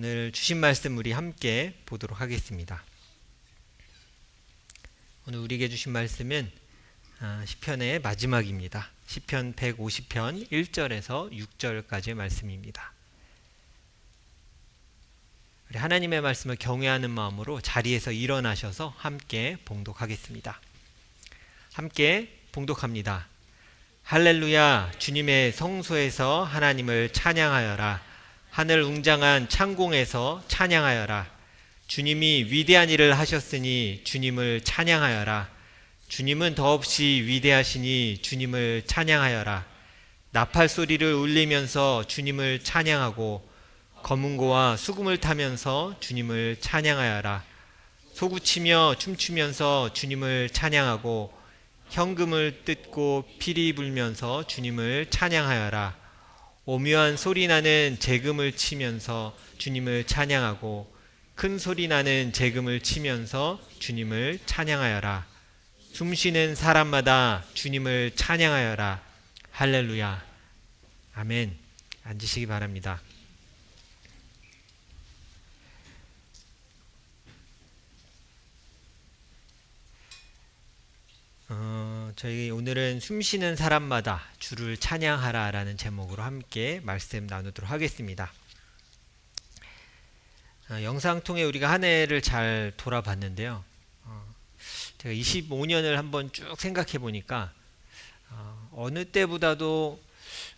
오늘 주신 말씀 우리 함께 보도록 하겠습니다. 오늘 우리에게 주신 말씀은 시편의 마지막입니다. 시편 150편 1절에서 6절까지의 말씀입니다. 우리 하나님의 말씀을 경외하는 마음으로 자리에서 일어나셔서 함께 봉독하겠습니다. 함께 봉독합니다. 할렐루야, 주님의 성소에서 하나님을 찬양하여라. 하늘 웅장한 창공에서 찬양하여라. 주님이 위대한 일을 하셨으니 주님을 찬양하여라. 주님은 더없이 위대하시니 주님을 찬양하여라. 나팔 소리를 울리면서 주님을 찬양하고 검은고와 수금을 타면서 주님을 찬양하여라. 소구치며 춤추면서 주님을 찬양하고 현금을 뜯고 피리 불면서 주님을 찬양하여라. 오묘한 소리나는 재금을 치면서 주님을 찬양하고 큰 소리나는 재금을 치면서 주님을 찬양하여라. 숨쉬는 사람마다 주님을 찬양하여라. 할렐루야. 아멘. 앉으시기 바랍니다. 저희 오늘은 숨쉬는 사람마다 주를 찬양하라 라는 제목으로 함께 말씀 나누도록 하겠습니다. 영상 통해 우리가 한 해를 잘 돌아봤는데요. 제가 25년을 한번 쭉 생각해 보니까 어느 때보다도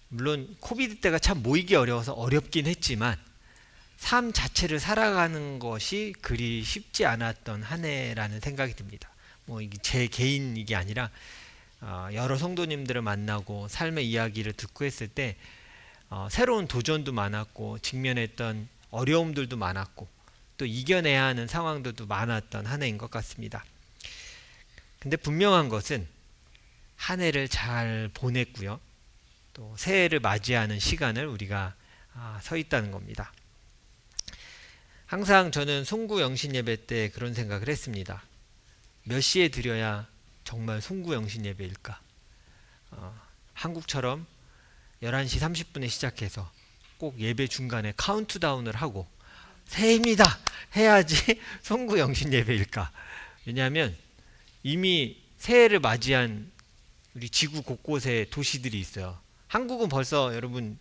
물론 코비드 때가 참 모이기 어려워서 어렵긴 했지만 삶 자체를 살아가는 것이 그리 쉽지 않았던 한 해라는 생각이 듭니다. 뭐 이게 제 개인 이게 아니라 여러 성도님들을 만나고 삶의 이야기를 듣고 했을 때 새로운 도전도 많았고 직면했던 어려움들도 많았고 또 이겨내야 하는 상황들도 많았던 한 해인 것 같습니다. 근데 분명한 것은 한 해를 잘 보냈고요. 또 새해를 맞이하는 시간을 우리가 서 있다는 겁니다. 항상 저는 송구 영신 예배 때 그런 생각을 했습니다. 몇 시에 드려야 정말 송구 영신 예배일까? 한국처럼 11시 30분에 시작해서 꼭 예배 중간에 카운트다운을 하고 새해입니다 해야지 송구 영신 예배일까? 왜냐하면 이미 새해를 맞이한 우리 지구 곳곳에 도시들이 있어요. 한국은 벌써 여러분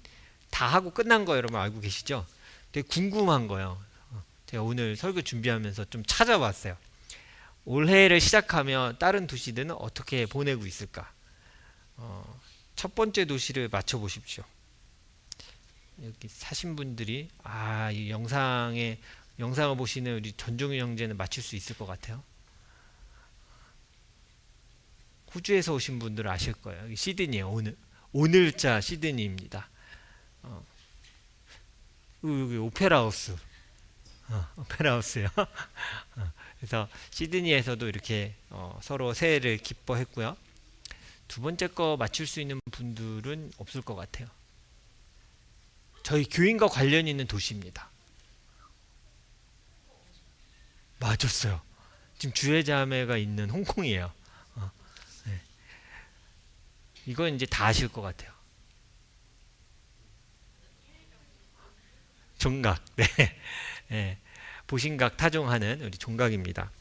다 하고 끝난 거 여러분 알고 계시죠? 되게 궁금한 거예요. 제가 오늘 설교 준비하면서 좀 찾아봤어요. 올해를 시작하면 다른 도시들은 어떻게 보내고 있을까? 첫 번째 도시를 맞춰보십시오. 여기 사신 분들이 이 영상을 보시는 우리 전종윤 형제는 맞출 수 있을 것 같아요. 호주에서 오신 분들은 아실 거예요. 여기 시드니예요. 오늘자 시드니입니다. 여기 오페라하우스. 오페라하우스요. 그래서 시드니에서도 이렇게 서로 새해를 기뻐했고요. 두 번째 거 맞출 수 있는 분들은 없을 것 같아요. 저희 교인과 관련 있는 도시입니다. 맞았어요. 지금 주회자매가 있는 홍콩이에요. 네. 이건 이제 다 아실 것 같아요. 종각. 네. 네. 보신각 타종하는 우리 종각입니다.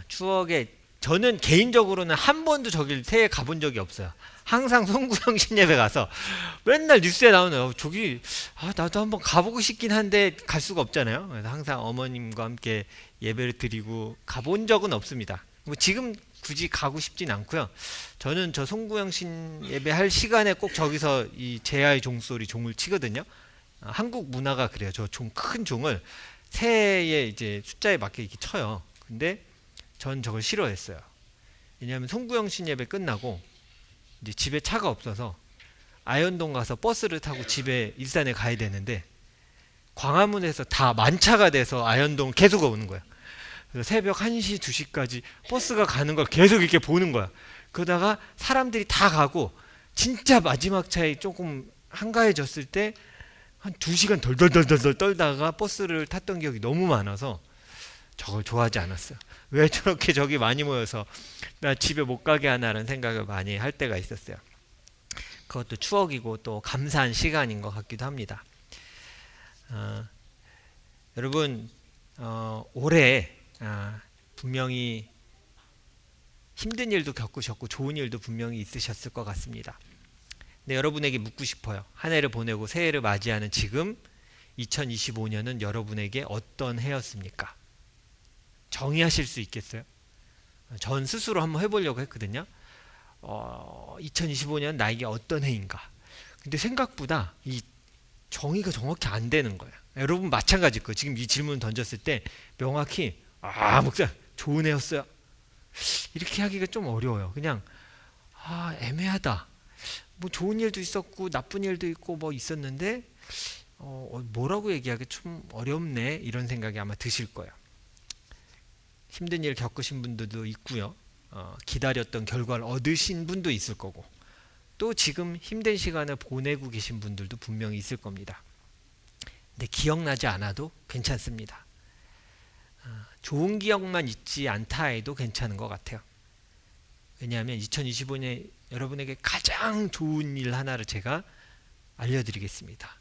추억에 저는 개인적으로는 한 번도 저길 새해 가본 적이 없어요. 항상 송구영신 예배 가서 맨날 뉴스에 나오는 저기 나도 한번 가보고 싶긴 한데 갈 수가 없잖아요. 그래서 항상 어머님과 함께 예배를 드리고 가본 적은 없습니다. 뭐 지금 굳이 가고 싶진 않고요. 저는 저 송구영신 예배 할 시간에 꼭 저기서 이 제아의 종소리 종을 치거든요. 한국 문화가 그래요. 저 큰 종을 새해에 이제 숫자에 맞게 이렇게 쳐요. 근데 전 저걸 싫어했어요. 왜냐하면 송구영신 예배 끝나고 이제 집에 차가 없어서 아현동 가서 버스를 타고 집에 일산에 가야 되는데 광화문에서 다 만차가 돼서 아현동 계속 오는 거야. 그래서 새벽 1시, 2시까지 버스가 가는 걸 계속 이렇게 보는 거야. 그러다가 사람들이 다 가고 진짜 마지막 차에 조금 한가해졌을 때 한 2시간 덜덜덜덜 떨다가 버스를 탔던 기억이 너무 많아서 저걸 좋아하지 않았어요. 왜 저렇게 저기 많이 모여서 나 집에 못 가게 하나라는 생각을 많이 할 때가 있었어요. 그것도 추억이고 또 감사한 시간인 것 같기도 합니다. 여러분 올해 분명히 힘든 일도 겪으셨고 좋은 일도 분명히 있으셨을 것 같습니다. 근데 여러분에게 묻고 싶어요. 한 해를 보내고 새해를 맞이하는 지금 2025년은 여러분에게 어떤 해였습니까? 정의하실 수 있겠어요? 전 스스로 한번 해보려고 했거든요. 2025년 나에게 어떤 해인가? 근데 생각보다 이 정의가 정확히 안 되는 거예요. 여러분 마찬가지일 거예요. 지금 이 질문 던졌을 때 명확히 목사 좋은 해였어요. 이렇게 하기가 좀 어려워요. 그냥 애매하다. 뭐 좋은 일도 있었고 나쁜 일도 있고 뭐 있었는데 뭐라고 얘기하기 좀 어렵네 이런 생각이 아마 드실 거예요. 힘든 일 겪으신 분들도 있고요. 기다렸던 결과를 얻으신 분도 있을 거고 또 지금 힘든 시간을 보내고 계신 분들도 분명히 있을 겁니다. 근데 기억나지 않아도 괜찮습니다. 좋은 기억만 있지 않다 해도 괜찮은 것 같아요. 왜냐하면 2025년에 여러분에게 가장 좋은 일 하나를 제가 알려드리겠습니다.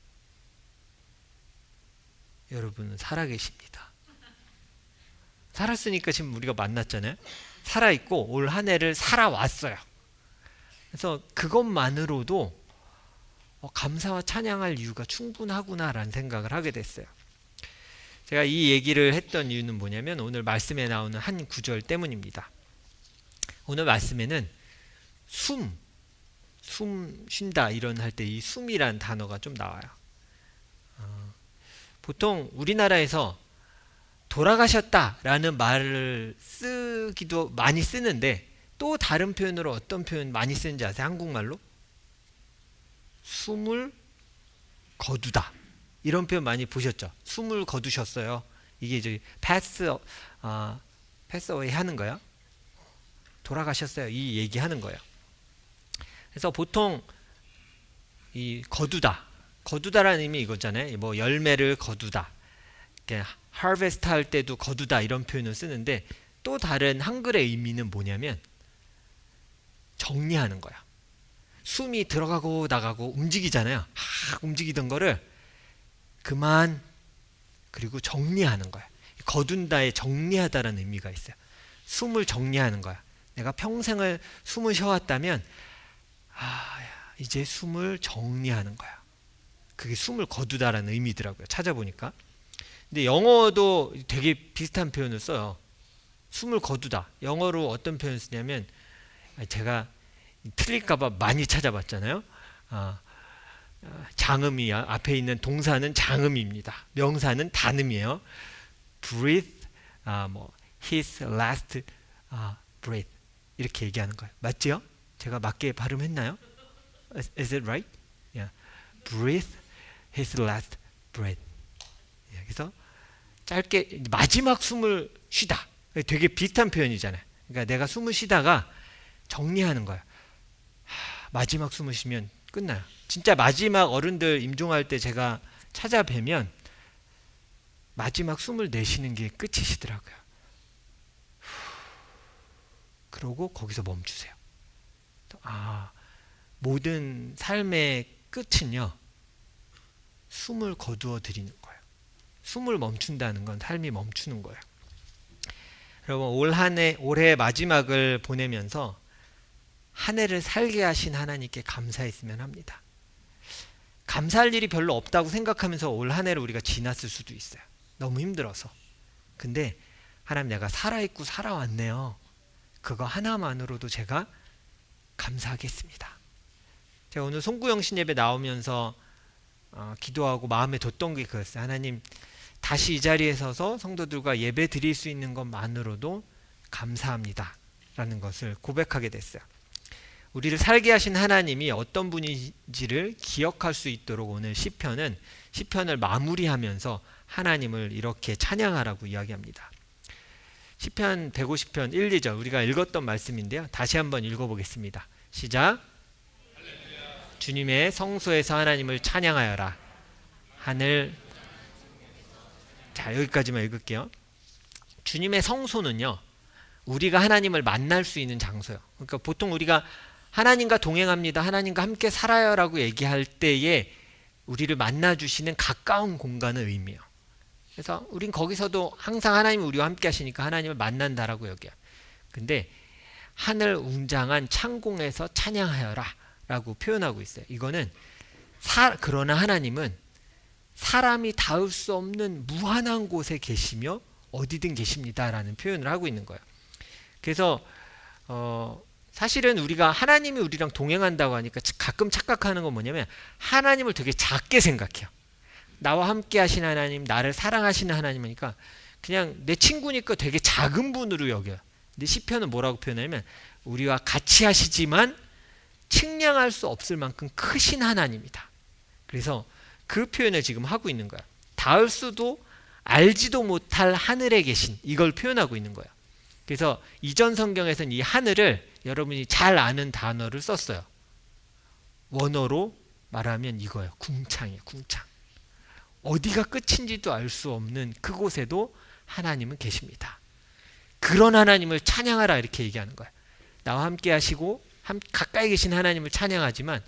여러분은 살아계십니다. 살았으니까 지금 우리가 만났잖아요. 살아있고 올 한 해를 살아왔어요. 그래서 그것만으로도 감사와 찬양할 이유가 충분하구나라는 생각을 하게 됐어요. 제가 이 얘기를 했던 이유는 뭐냐면 오늘 말씀에 나오는 한 구절 때문입니다. 오늘 말씀에는 숨 쉰다 이런 할 때 이 숨이란 단어가 좀 나와요. 보통 우리나라에서 돌아가셨다라는 말을 쓰기도 많이 쓰는데 또 다른 표현으로 어떤 표현 많이 쓰는지 아세요? 한국말로? 숨을 거두다 이런 표현 많이 보셨죠? 숨을 거두셨어요. 이게 이제 pass away 하는 거야. 돌아가셨어요. 이 얘기하는 거예요. 그래서 보통 이 거두다라는 의미 이거잖아요. 뭐 열매를 거두다, harvest 할 때도 거두다 이런 표현을 쓰는데 또 다른 한글의 의미는 뭐냐면 정리하는 거야. 숨이 들어가고 나가고 움직이잖아요. 움직이던 거를 그만 그리고 정리하는 거야. 거둔다에 정리하다라는 의미가 있어요. 숨을 정리하는 거야. 내가 평생을 숨을 쉬어왔다면 이제 숨을 정리하는 거야. 그게 숨을 거두다라는 의미더라고요. 찾아보니까. 근데 영어도 되게 비슷한 표현을 써요. 숨을 거두다. 영어로 어떤 표현을 쓰냐면 제가 틀릴까봐 많이 찾아봤잖아요. 장음이 앞에 있는 동사는 장음입니다. 명사는 단음이에요. breathe, his last breath 이렇게 얘기하는 거예요. 맞지요? 제가 맞게 발음했나요? Is it right? Yeah. breathe, his last breath. 그래서 짧게 마지막 숨을 쉬다. 되게 비슷한 표현이잖아요. 그러니까 내가 숨을 쉬다가 정리하는 거야. 마지막 숨을 쉬면 끝나요. 진짜 마지막 어른들 임종할 때 제가 찾아뵈면 마지막 숨을 내쉬는 게 끝이시더라고요. 그러고 거기서 멈추세요. 모든 삶의 끝은요. 숨을 거두어 드리는 거예요. 숨을 멈춘다는 건 삶이 멈추는 거예요. 여러분 올해 마지막을 보내면서 한 해를 살게 하신 하나님께 감사했으면 합니다. 감사할 일이 별로 없다고 생각하면서 올 한 해를 우리가 지났을 수도 있어요. 너무 힘들어서. 근데 하나님 내가 살아있고 살아왔네요. 그거 하나만으로도 제가 감사하겠습니다. 제가 오늘 송구영신 예배 나오면서 기도하고 마음에 뒀던 게 그랬어요. 하나님 다시 이 자리에 서서 성도들과 예배 드릴 수 있는 것만으로도 감사합니다 라는 것을 고백하게 됐어요. 우리를 살게 하신 하나님이 어떤 분인지를 기억할 수 있도록 오늘 시편을 마무리하면서 하나님을 이렇게 찬양하라고 이야기합니다. 시편 150편 1, 2절 우리가 읽었던 말씀인데요. 다시 한번 읽어보겠습니다. 시작. 주님의 성소에서 하나님을 찬양하여라. 하늘. 자, 여기까지만 읽을게요. 주님의 성소는요, 우리가 하나님을 만날 수 있는 장소예요. 그러니까 보통 우리가 하나님과 동행합니다, 하나님과 함께 살아요 라고 얘기할 때에 우리를 만나주시는 가까운 공간을 의미해요. 그래서 우린 거기서도 항상 하나님이 우리와 함께 하시니까 하나님을 만난다라고 여겨요. 근데 하늘 웅장한 창공에서 찬양하여라 라고 표현하고 있어요. 이거는 그러나 하나님은 사람이 닿을 수 없는 무한한 곳에 계시며 어디든 계십니다 라는 표현을 하고 있는 거예요. 그래서 사실은 우리가 하나님이 우리랑 동행한다고 하니까 가끔 착각하는 건 뭐냐면 하나님을 되게 작게 생각해요. 나와 함께 하신 하나님, 나를 사랑하시는 하나님이니까 그냥 내 친구니까 되게 작은 분으로 여겨요. 근데 시편은 뭐라고 표현하냐면 우리와 같이 하시지만 측량할 수 없을 만큼 크신 하나님이다. 그래서 그 표현을 지금 하고 있는 거야. 닿을 수도 알지도 못할 하늘에 계신, 이걸 표현하고 있는 거예요. 그래서 이전 성경에서는 이 하늘을 여러분이 잘 아는 단어를 썼어요. 원어로 말하면 이거예요. 궁창이에요. 궁창. 어디가 끝인지도 알 수 없는 그곳에도 하나님은 계십니다. 그런 하나님을 찬양하라 이렇게 얘기하는 거예요. 나와 함께 하시고 가까이 계신 하나님을 찬양하지만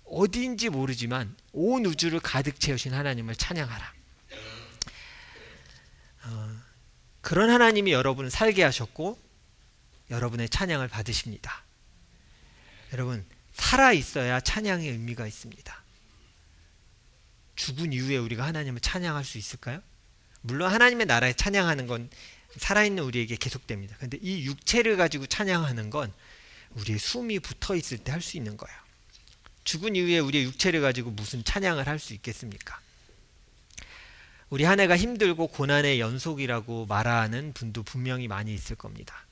어디인지 모르지만 온 우주를 가득 채우신 하나님을 찬양하라. 그런 하나님이 여러분을 살게 하셨고 여러분의 찬양을 받으십니다. 여러분, 살아있어야 찬양의 의미가 있습니다. 죽은 이후에 우리가 하나님을 찬양할 수 있을까요? 물론 하나님의 나라에 찬양하는 건 살아있는 우리에게 계속됩니다. 그런데 이 육체를 가지고 찬양하는 건 우리의 숨이 붙어 있을 때 할 수 있는 거예요. 죽은 이후에 우리의 육체를 가지고 무슨 찬양을 할 수 있겠습니까? 우리 한 해가 힘들고 고난의 연속이라고 말하는 분도 분명히 많이 있을 겁니다.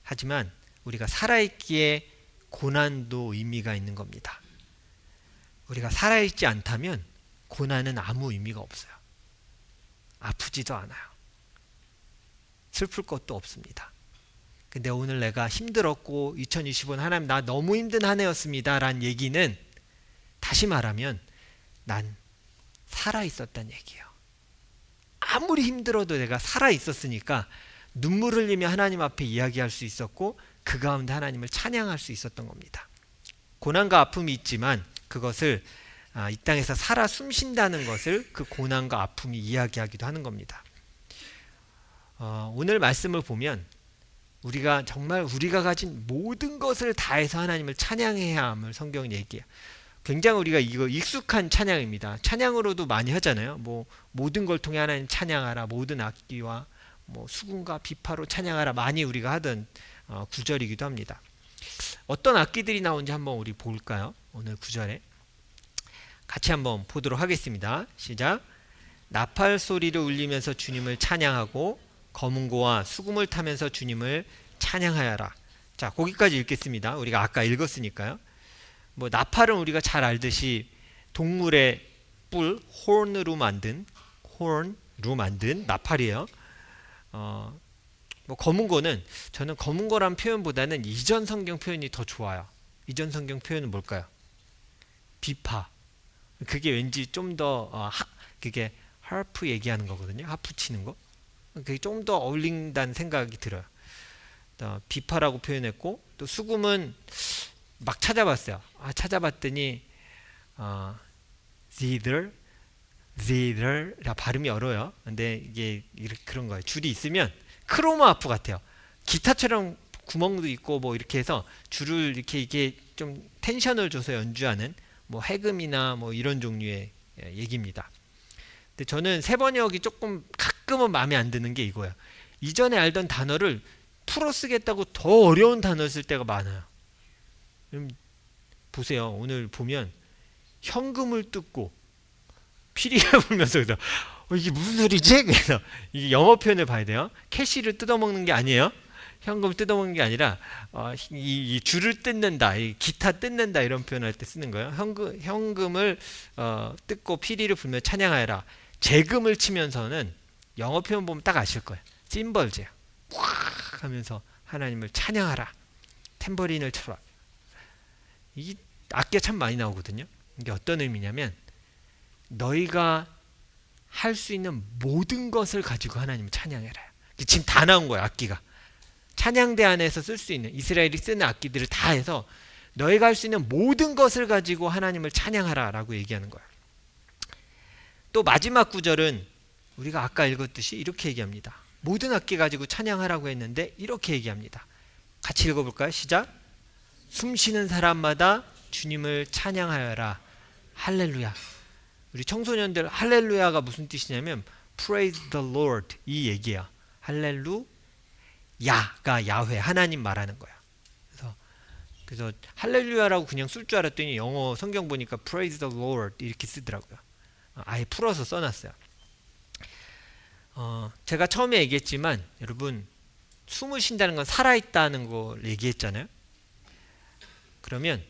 하지만 우리가 살아있기에 고난도 의미가 있는 겁니다. 우리가 살아있지 않다면 고난은 아무 의미가 없어요. 아프지도 않아요. 슬플 것도 없습니다. 근데 오늘 내가 힘들었고 2025년 하나님 나 너무 힘든 한 해였습니다 라는 얘기는 다시 말하면 난 살아있었다는 얘기예요. 아무리 힘들어도 내가 살아있었으니까 눈물 흘리며 하나님 앞에 이야기할 수 있었고 그 가운데 하나님을 찬양할 수 있었던 겁니다. 고난과 아픔이 있지만 그것을 이 땅에서 살아 숨쉰다는 것을 그 고난과 아픔이 이야기하기도 하는 겁니다. 오늘 말씀을 보면 우리가 정말 우리가 가진 모든 것을 다해서 하나님을 찬양해야 함을 성경은 얘기해요. 굉장히 우리가 이거 익숙한 찬양입니다. 찬양으로도 많이 하잖아요. 뭐 모든 걸 통해 하나님 찬양하라, 모든 악기와 뭐 수금과 비파로 찬양하라, 많이 우리가 하던 구절이기도 합니다. 어떤 악기들이 나오는지 한번 우리 볼까요? 오늘 구절에 같이 한번 보도록 하겠습니다. 시작. 나팔 소리를 울리면서 주님을 찬양하고 검은고와 수금을 타면서 주님을 찬양하여라. 자, 거기까지 읽겠습니다. 우리가 아까 읽었으니까요. 뭐 나팔은 우리가 잘 알듯이 동물의 뿔, horn로 만든 나팔이에요. 뭐 검은고는 저는 검은고란 표현보다는 이전 성경 표현이 더 좋아요. 이전 성경 표현은 뭘까요? 비파. 그게 왠지 좀 더 그게 하프 얘기하는 거거든요. 하프 치는 거. 그게 좀 더 어울린다는 생각이 들어요. 비파라고 표현했고 또 수금은 막 찾아봤어요. 찾아봤더니 zither 발음이 어려워요. 근데 이게 그런 거예요. 줄이 있으면 크로마 하프 같아요. 기타처럼 구멍도 있고 뭐 이렇게 해서 줄을 이게 좀 텐션을 줘서 연주하는 뭐 해금이나 뭐 이런 종류의 얘기입니다. 근데 저는 세 번역이 조금 가끔은 마음에 안 드는 게 이거예요. 이전에 알던 단어를 풀어 쓰겠다고 더 어려운 단어를 쓸 때가 많아요. 보세요. 오늘 보면 현금을 뜯고 피리가 불면서 이게 무슨 소리지? 그래서 이게 영어 표현을 봐야 돼요. 캐시를 뜯어먹는 게 아니에요. 현금을 뜯어먹는 게 아니라 이 줄을 뜯는다, 이 기타 뜯는다 이런 표현을 할 때 쓰는 거예요. 현금을 뜯고 피리를 불며 찬양하여라. 재금을 치면서는 영어 표현 보면 딱 아실 거예요. 심벌즈예요. 꽉 하면서 하나님을 찬양하라. 탬버린을 쳐라. 이 악기가 참 많이 나오거든요. 이게 어떤 의미냐면 너희가 할 수 있는 모든 것을 가지고 하나님을 찬양해라. 지금 다 나온 거예요. 악기가. 찬양대 안에서 쓸 수 있는 이스라엘이 쓰는 악기들을 다 해서 너희가 할 수 있는 모든 것을 가지고 하나님을 찬양하라 라고 얘기하는 거예요. 또 마지막 구절은 우리가 아까 읽었듯이 이렇게 얘기합니다. 모든 악기 가지고 찬양하라고 했는데 이렇게 얘기합니다. 같이 읽어볼까요? 시작. 숨 쉬는 사람마다 주님을 찬양하여라. 할렐루야. 우리 청소년들 할렐루야가 무슨 뜻이냐면 Praise the Lord 이 얘기야. 할렐루야가 야훼 하나님 말하는 거야. 그래서 할렐루야라고 그냥 쓸 줄 알았더니 영어 성경 보니까 Praise the Lord 이렇게 쓰더라고요. 아예 풀어서 써놨어요. 제가 처음에 얘기했지만 여러분 숨을 쉰다는 건 살아있다는 걸 얘기했잖아요. 그러면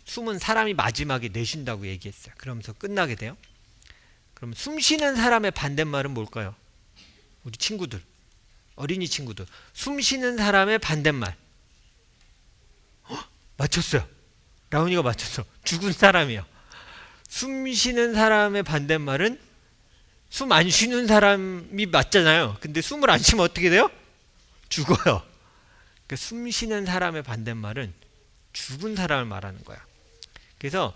숨은 사람이 마지막에 내쉰다고 얘기했어요. 그러면서 끝나게 돼요. 그럼 숨 쉬는 사람의 반대말은 뭘까요? 우리 친구들, 어린이 친구들, 숨 쉬는 사람의 반대말. 맞췄어요. 라온이가 맞췄어. 죽은 사람이요. 숨 쉬는 사람의 반대말은 숨 안 쉬는 사람이 맞잖아요. 근데 숨을 안 쉬면 어떻게 돼요? 죽어요. 그러니까 숨 쉬는 사람의 반대말은 죽은 사람을 말하는 거야. 그래서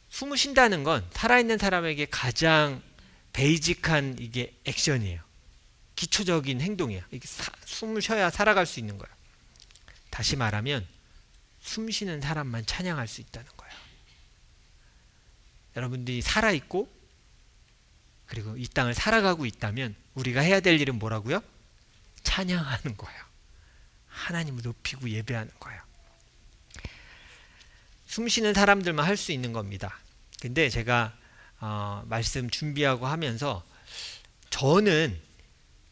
숨을 쉰다는 건 살아있는 사람에게 가장 베이직한 이게 액션이에요. 기초적인 행동이에요. 이게 숨을 쉬어야 살아갈 수 있는 거야. 다시 말하면 숨 쉬는 사람만 찬양할 수 있다는 거예요. 여러분들이 살아있고 그리고 이 땅을 살아가고 있다면 우리가 해야 될 일은 뭐라고요? 찬양하는 거예요. 하나님을 높이고 예배하는 거예요. 숨 쉬는 사람들만 할 수 있는 겁니다. 근데 제가 말씀 준비하고 하면서 저는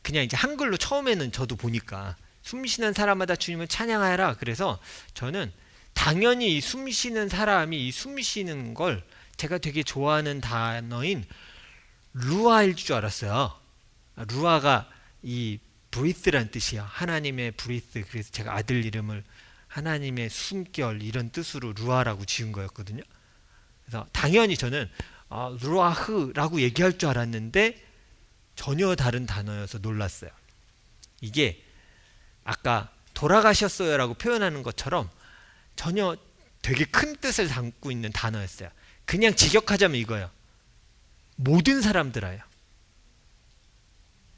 그냥 이제 한글로 처음에는 저도 보니까 숨 쉬는 사람마다 주님을 찬양하라. 그래서 저는 당연히 이 숨 쉬는 사람이 이 숨 쉬는 걸 제가 되게 좋아하는 단어인 루아일 줄 알았어요. 루아가 이 breathe란 뜻이야. 하나님의 breath. 그래서 제가 아들 이름을 하나님의 숨결 이런 뜻으로 루아라고 지은 거였거든요. 그래서 당연히 저는 루아흐라고 얘기할 줄 알았는데 전혀 다른 단어여서 놀랐어요. 이게 아까 돌아가셨어요라고 표현하는 것처럼 전혀 되게 큰 뜻을 담고 있는 단어였어요. 그냥 직역하자면 이거예요. 모든 사람들아요.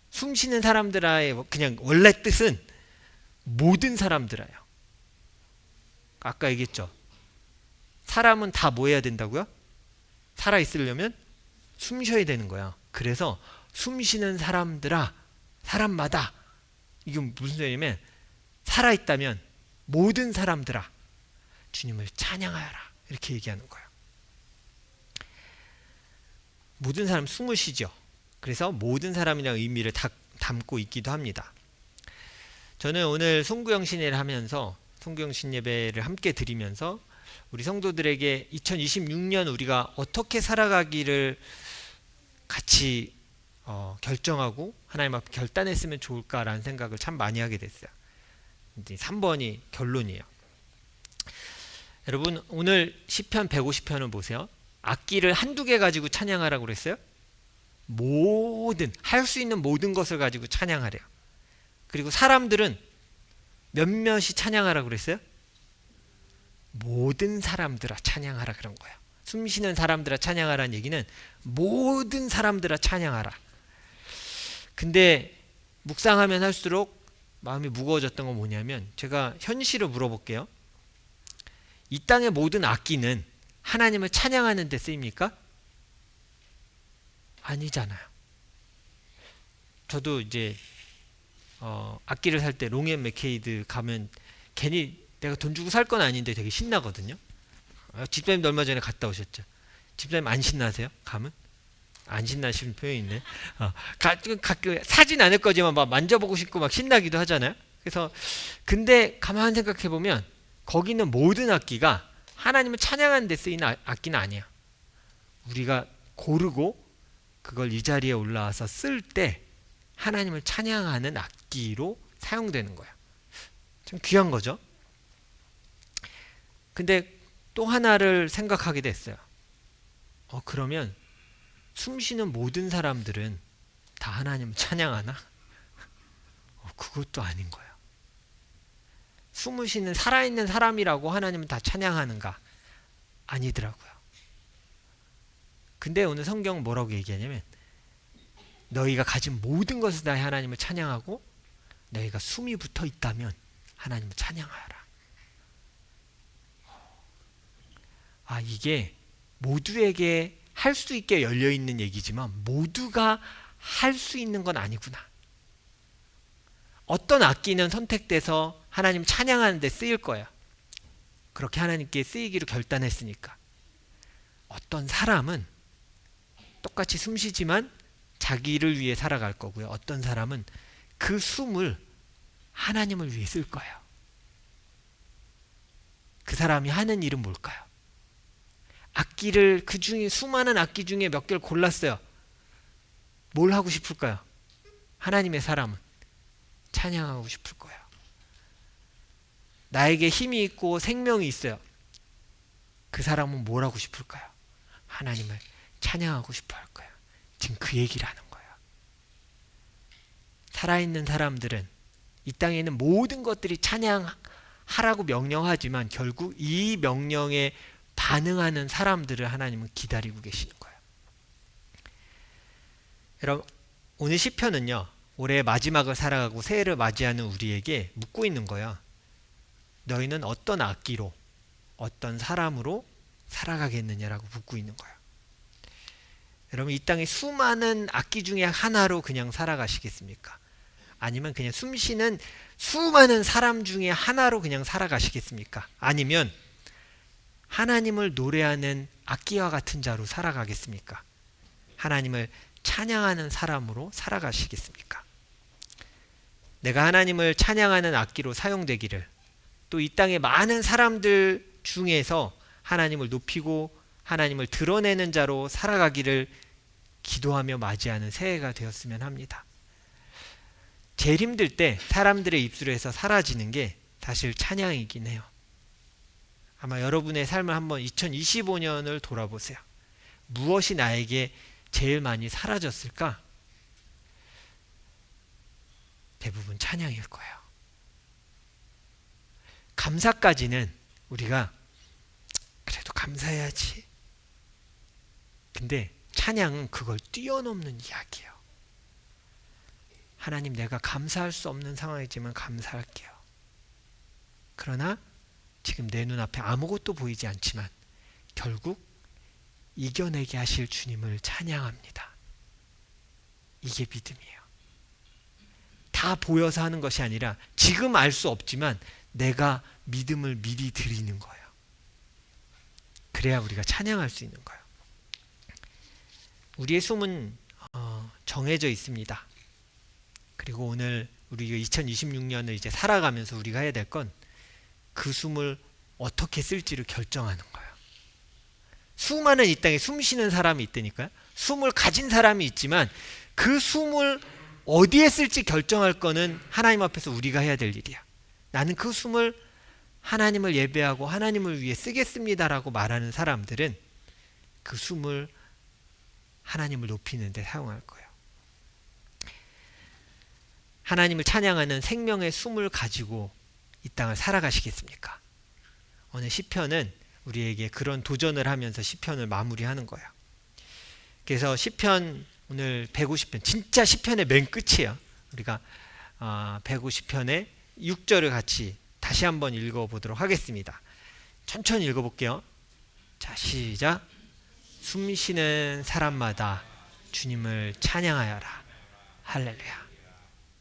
숨 쉬는 사람들아의 그냥 원래 뜻은 모든 사람들아요. 아까 얘기했죠. 사람은 다 뭐 해야 된다고요? 살아 있으려면 숨 쉬어야 되는 거야. 그래서 숨 쉬는 사람들아, 사람마다 이건 무슨 소리냐면 살아 있다면 모든 사람들아 주님을 찬양하여라 이렇게 얘기하는 거예요. 모든 사람 숨을 쉬죠. 그래서 모든 사람이라는 의미를 담고 있기도 합니다. 저는 오늘 송구영 신예를 하면서 송구영 신예배를 함께 드리면서 우리 성도들에게 2026년 우리가 어떻게 살아가기를 같이 결정하고 하나님 앞에 결단했으면 좋을까라는 생각을 참 많이 하게 됐어요. 이제 3번이 결론이에요. 여러분 오늘 시편 150편을 보세요. 악기를 한두 개 가지고 찬양하라고 그랬어요. 모든 할 수 있는 모든 것을 가지고 찬양하래요. 그리고 사람들은 몇몇이 찬양하라고 그랬어요. 모든 사람들아 찬양하라 그런 거예요. 숨 쉬는 사람들아 찬양하라는 얘기는 모든 사람들아 찬양하라. 근데 묵상하면 할수록 마음이 무거워졌던 건 뭐냐면 제가 현실을 물어볼게요. 이 땅의 모든 악기는 하나님을 찬양하는 데 쓰입니까? 아니잖아요. 저도 이제 악기를 살 때 롱앤 맥케이드 가면 괜히 내가 돈 주고 살 건 아닌데 되게 신나거든요. 집사님도 얼마 전에 갔다 오셨죠. 집사님 안 신나세요? 가면? 안 신나시는 표현이 있네. 사진 않을 거지만 막 만져보고 싶고 막 신나기도 하잖아요. 그래서 근데 가만 생각해 보면 거기는 모든 악기가 하나님을 찬양하는 데 쓰이는 악기는 아니야. 우리가 고르고 그걸 이 자리에 올라와서 쓸 때 하나님을 찬양하는 악기로 사용되는 거야. 참 귀한 거죠. 근데 또 하나를 생각하게 됐어요. 그러면 숨 쉬는 모든 사람들은 다 하나님을 찬양하나? 그것도 아닌 거예요. 숨을 쉬는 살아있는 사람이라고 하나님은 다 찬양하는가? 아니더라고요. 근데 오늘 성경은 뭐라고 얘기하냐면 너희가 가진 모든 것을 다해 하나님을 찬양하고 너희가 숨이 붙어 있다면 하나님을 찬양하여라. 이게 모두에게 할 수 있게 열려 있는 얘기지만 모두가 할 수 있는 건 아니구나. 어떤 악기는 선택돼서 하나님 찬양하는 데 쓰일 거야. 그렇게 하나님께 쓰이기로 결단했으니까. 어떤 사람은 똑같이 숨 쉬지만 자기를 위해 살아갈 거고요. 어떤 사람은 그 숨을 하나님을 위해 쓸 거예요. 그 사람이 하는 일은 뭘까요? 악기를 그 중에 수많은 악기 중에 몇 개를 골랐어요. 뭘 하고 싶을까요? 하나님의 사람은 찬양하고 싶을 거예요. 나에게 힘이 있고 생명이 있어요. 그 사람은 뭘 하고 싶을까요? 하나님을 찬양하고 싶어 할 거예요. 지금 그 얘기를 하는 거예요. 살아있는 사람들은 이 땅에 있는 모든 것들이 찬양하라고 명령하지만 결국 이 명령에 반응하는 사람들을 하나님은 기다리고 계시는 거예요. 여러분, 오늘 시편은요, 올해 마지막을 살아가고 새해를 맞이하는 우리에게 묻고 있는 거예요. 너희는 어떤 악기로, 어떤 사람으로 살아가겠느냐라고 묻고 있는 거예요. 여러분, 이 땅에 수많은 악기 중에 하나로 그냥 살아가시겠습니까? 아니면 그냥 숨쉬는 수많은 사람 중에 하나로 그냥 살아가시겠습니까? 아니면 하나님을 노래하는 악기와 같은 자로 살아가겠습니까? 하나님을 찬양하는 사람으로 살아가시겠습니까? 내가 하나님을 찬양하는 악기로 사용되기를, 또 이 땅의 많은 사람들 중에서 하나님을 높이고 하나님을 드러내는 자로 살아가기를 기도하며 맞이하는 새해가 되었으면 합니다. 제일 힘들 때 사람들의 입술에서 사라지는 게 사실 찬양이긴 해요. 아마 여러분의 삶을 한번 2025년을 돌아보세요. 무엇이 나에게 제일 많이 사라졌을까? 대부분 찬양일 거예요. 감사까지는 우리가 그래도 감사해야지. 근데 찬양은 그걸 뛰어넘는 이야기예요. 하나님, 내가 감사할 수 없는 상황이지만 감사할게요. 그러나 지금 내 눈앞에 아무것도 보이지 않지만 결국 이겨내게 하실 주님을 찬양합니다. 이게 믿음이에요. 다 보여서 하는 것이 아니라 지금 알 수 없지만 내가 믿음을 미리 드리는 거예요. 그래야 우리가 찬양할 수 있는 거예요. 우리의 숨은 정해져 있습니다. 그리고 오늘 우리가 2026년을 이제 살아가면서 우리가 해야 될 건 그 숨을 어떻게 쓸지를 결정하는 거예요. 수많은 이 땅에 숨 쉬는 사람이 있다니까요. 숨을 가진 사람이 있지만 그 숨을 어디에 쓸지 결정할 거는 하나님 앞에서 우리가 해야 될 일이야. 나는 그 숨을 하나님을 예배하고 하나님을 위해 쓰겠습니다라고 말하는 사람들은 그 숨을 하나님을 높이는 데 사용할 거예요. 하나님을 찬양하는 생명의 숨을 가지고 이 땅을 살아가시겠습니까? 오늘 시편은 우리에게 그런 도전을 하면서 시편을 마무리하는 거예요. 그래서 시편 오늘 150편, 진짜 시편의 맨 끝이에요. 우리가 150편의 6절을 같이 다시 한번 읽어보도록 하겠습니다. 천천히 읽어볼게요. 자, 시작. 숨 쉬는 사람마다 주님을 찬양하여라. 할렐루야.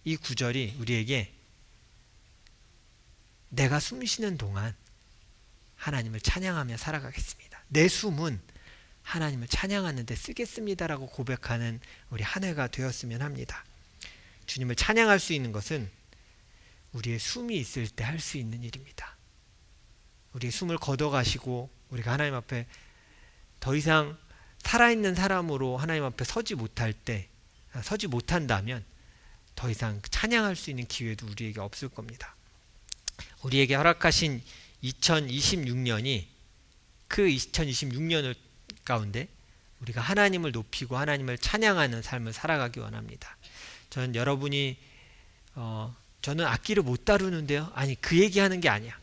이 구절이 우리에게 내가 숨 쉬는 동안 하나님을 찬양하며 살아가겠습니다. 내 숨은 하나님을 찬양하는 데 쓰겠습니다라고 고백하는 우리 한 해가 되었으면 합니다. 주님을 찬양할 수 있는 것은 우리의 숨이 있을 때 할 수 있는 일입니다. 우리의 숨을 걷어가시고 우리가 하나님 앞에 더 이상 살아있는 사람으로 하나님 앞에 서지 못한다면 더 이상 찬양할 수 있는 기회도 우리에게 없을 겁니다. 우리에게 허락하신 2026년이 그 2026년을 가운데 우리가 하나님을 높이고 하나님을 찬양하는 삶을 살아가기 원합니다. 저는 여러분이 저는 악기를 못 다루는데요. 아니, 그 얘기하는 게 아니야.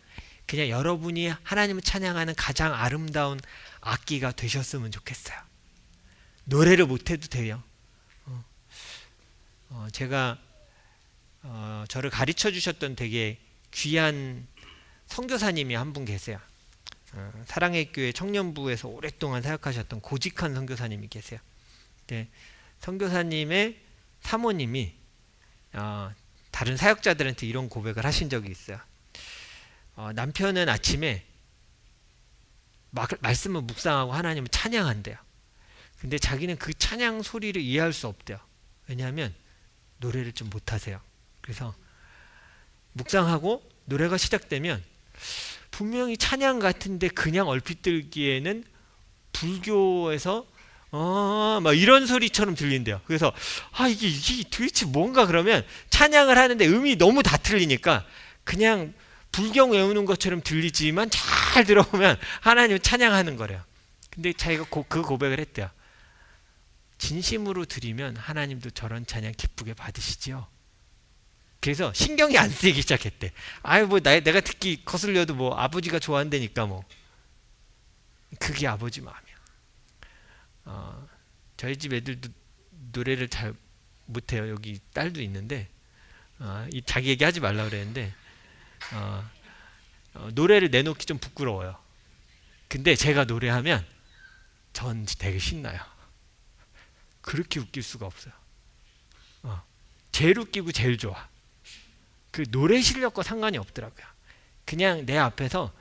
그냥 여러분이 하나님을 찬양하는 가장 아름다운 악기가 되셨으면 좋겠어요. 노래를 못해도 돼요. 제가 저를 가르쳐 주셨던 되게 귀한 선교사님이 한 분 계세요. 사랑의 교회 청년부에서 오랫동안 사역하셨던 고직한 선교사님이 계세요. 네, 선교사님의 사모님이 다른 사역자들한테 이런 고백을 하신 적이 있어요. 남편은 아침에 말씀을 묵상하고 하나님을 찬양한대요. 근데 자기는 그 찬양 소리를 이해할 수 없대요. 왜냐하면 노래를 좀 못하세요. 그래서 묵상하고 노래가 시작되면 분명히 찬양 같은데 그냥 얼핏 들기에는 불교에서 막 이런 소리처럼 들린대요. 그래서 이게 도대체 뭔가, 그러면 찬양을 하는데 음이 너무 다 틀리니까 그냥 불경 외우는 것처럼 들리지만 잘 들어보면 하나님 찬양하는 거래요. 근데 자기가 그 고백을 했대요. 진심으로 드리면 하나님도 저런 찬양 기쁘게 받으시지요. 그래서 신경이 안 쓰이기 시작했대. 내가 듣기 거슬려도 뭐 아버지가 좋아한다니까 뭐. 그게 아버지 마음이야. 저희 집 애들도 노래를 잘 못해요. 여기 딸도 있는데 자기 얘기하지 말라 그랬는데 노래를 내놓기 좀 부끄러워요. 근데 제가 노래하면 전 되게 신나요. 그렇게 웃길 수가 없어요. 제일 웃기고 제일 좋아. 그 노래 실력과 상관이 없더라고요. 그냥 내 앞에서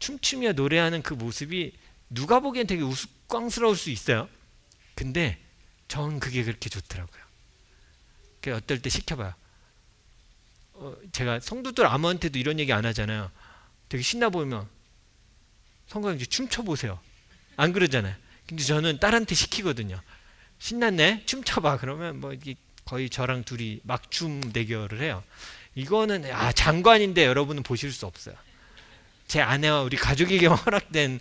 춤추며 노래하는 그 모습이 누가 보기엔 되게 우스꽝스러울 수 있어요. 근데 전 그게 그렇게 좋더라고요. 그 어떨 때 시켜봐요. 제가 성도들 아무한테도 이런 얘기 안 하잖아요. 되게 신나 보이면 성광 이제 춤춰보세요. 안 그러잖아요. 근데 저는 딸한테 시키거든요. 신났네? 춤춰봐. 그러면 뭐 이게 거의 저랑 둘이 막춤 대결을 해요. 이거는 장관인데 여러분은 보실 수 없어요. 제 아내와 우리 가족에게만 허락된,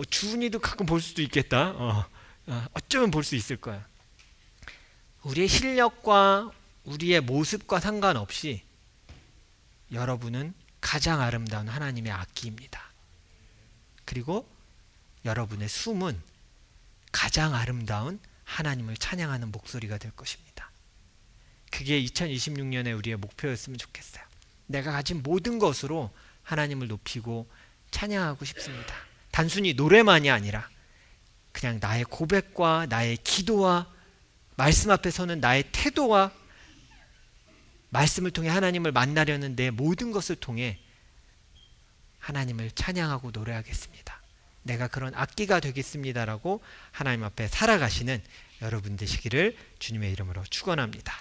주은이도 가끔 볼 수도 있겠다. 어쩌면 볼 수 있을 거야. 우리의 실력과 우리의 모습과 상관없이 여러분은 가장 아름다운 하나님의 악기입니다. 그리고 여러분의 숨은 가장 아름다운 하나님을 찬양하는 목소리가 될 것입니다. 그게 2026년에 우리의 목표였으면 좋겠어요. 내가 가진 모든 것으로 하나님을 높이고 찬양하고 싶습니다. 단순히 노래만이 아니라 그냥 나의 고백과 나의 기도와 말씀 앞에 서는 나의 태도와 말씀을 통해 하나님을 만나려는 내 모든 것을 통해 하나님을 찬양하고 노래하겠습니다. 내가 그런 악기가 되겠습니다라고 하나님 앞에 살아가시는 여러분 되시기를 주님의 이름으로 축원합니다.